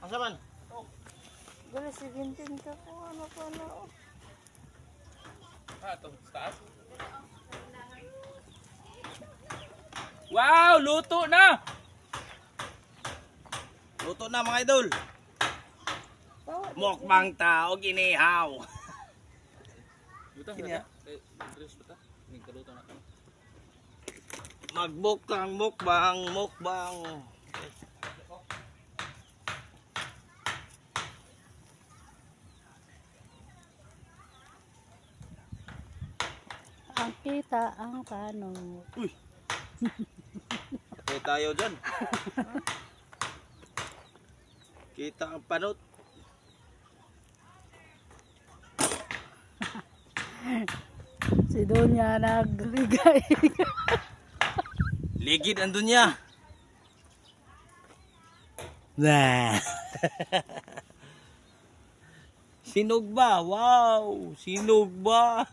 Asa man? Gali, sigintin ka po. Ano pa na? Ito, taas. Wow, luto na! Luto na mga idol. Mukbang tao ginihaw. Luto Kini, na. Dres ba ta? Nagkaluto na ka. Magbukang mukbang. Ang kita, ang tanong. Uy. Okay tayo dyan. Kita ang panot. Si Donya nagbigay. Ligid ang dunya. Nah. Sinog ba? Wow, sinog ba?